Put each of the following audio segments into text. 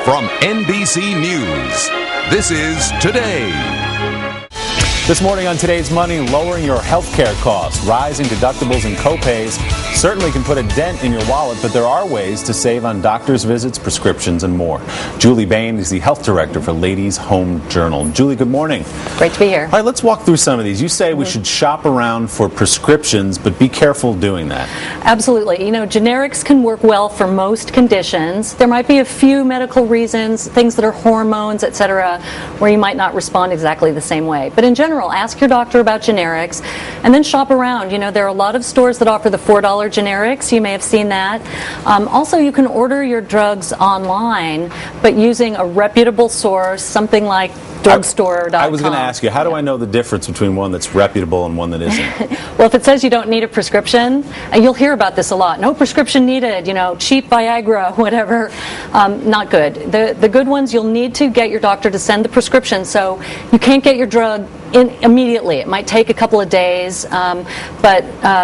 from NBC News, this is Today. This morning on Today's Money, lowering your health care costs. Rising deductibles and copays certainly can put a dent in your wallet, but there are ways to save on doctor's visits, prescriptions, and more. Julie Bain is the health director for Ladies Home Journal. Julie, good morning. Great to be here. All right, let's walk through some of these. You say we should shop around for prescriptions, but be careful doing that. Absolutely. You know, generics can work well for most conditions. There might be a few medical reasons, things that are hormones, etc., where you might not respond exactly the same way. But in general, ask your doctor about generics and then shop around. You know, there are a lot of stores that offer the $4 generics. You may have seen that. Also, you can order your drugs online, but using a reputable source, something like drugstore.com. I was going to ask you, how do I know the difference between one that's reputable and one that isn't? Well, if it says you don't need a prescription, and you'll hear about this a lot, no prescription needed, you know, cheap Viagra, whatever, not good. The good ones, you'll need to get your doctor to send the prescription, so you can't get your drug in immediately. It might take a couple of days, but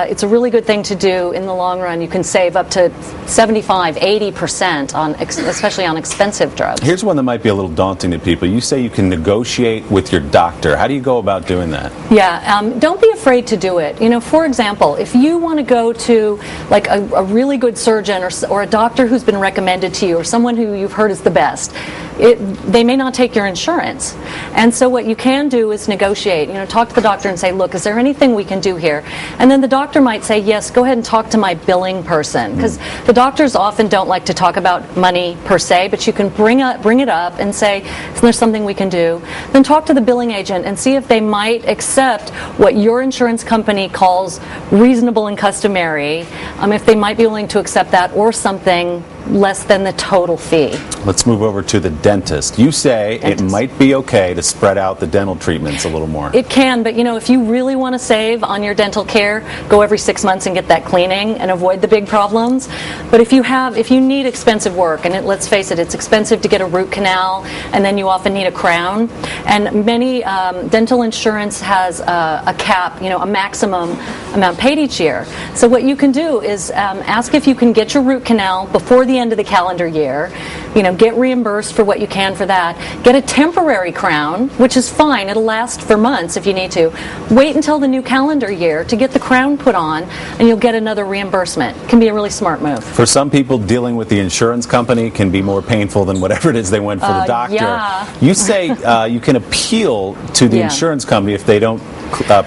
it's a really good thing to do in the long run. You can save up to 75-80% on, especially on expensive drugs. Here's one that might be a little daunting to people. You say you can negotiate with your doctor. How do you go about doing that? Yeah, don't be afraid to do it. You know, for example, if you want to go to like a really good surgeon or a doctor who's been recommended to you or someone who you've heard is the best, they may not take your insurance. And so what you can do is negotiate. You know, talk to the doctor and say, look, is there anything we can do here? And then the doctor might say, yes, go ahead and talk to my billing person. Because the doctors often don't like to talk about money per se, but you can bring it up and say, is there something we can do? Then talk to the billing agent and see if they might accept what your insurance company calls reasonable and customary, if they might be willing to accept that or something less than the total fee. Let's move over to the dentist. You say it might be okay to spread out the dental treatments a little more. It can, but you know, if you really want to save on your dental care, go every 6 months and get that cleaning and avoid the big problems. But if you need expensive work, and let's face it, it's expensive to get a root canal, and then you often need a crown. And many dental insurance has a cap, you know, a maximum amount paid each year. So what you can do is ask if you can get your root canal before the end of the calendar year. You know, get reimbursed for what you can for that. Get a temporary crown, which is fine. It'll last for months if you need to. Wait until the new calendar year to get the crown put on, and you'll get another reimbursement. It can be a really smart move. For some people, dealing with the insurance company can be more painful than whatever it is they went for the doctor. Yeah. You say you can appeal to the insurance company if they don't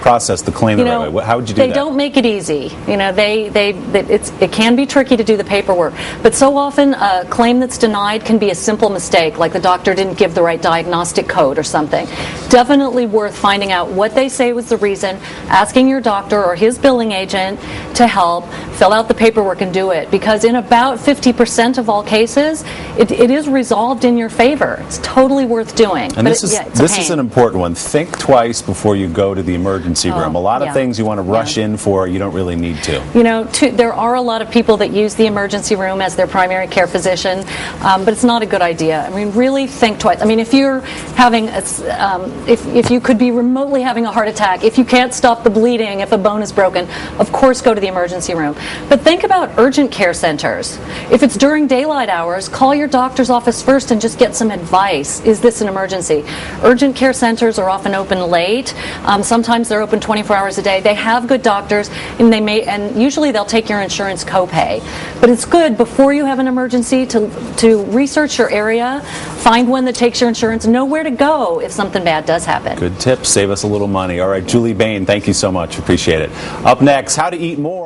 process the claim the right way. How would you do that? They don't make it easy. You know, it can be tricky to do the paperwork, but so often a claim that's denied can be a simple mistake, like the doctor didn't give the right diagnostic code or something. Definitely worth finding out what they say was the reason, asking your doctor or his billing agent to help, fill out the paperwork and do it, because in about 50% of all cases, it is resolved in your favor. It's totally worth doing. And this is an important one. Think twice before you go to the emergency room. A lot of things you want to rush in for, you don't really need to. You know, there are a lot of people that use the emergency room as their primary care physician, but it's not a good idea. I mean, really think twice. I mean, if you're having, if you could be remotely having a heart attack, if you can't stop the bleeding, if a bone is broken, of course go to the emergency room. But think about urgent care centers. If it's during daylight hours, call your doctor's office first and just get some advice. Is this an emergency? Urgent care centers are often open late. Sometimes they're open 24 hours a day. They have good doctors, and usually they'll take your insurance copay. But it's good before you have an emergency to research your area, find one that takes your insurance, know where to go if something bad does happen. Good tips, save us a little money. All right, Julie Bain, thank you so much. Appreciate it. Up next, how to eat more.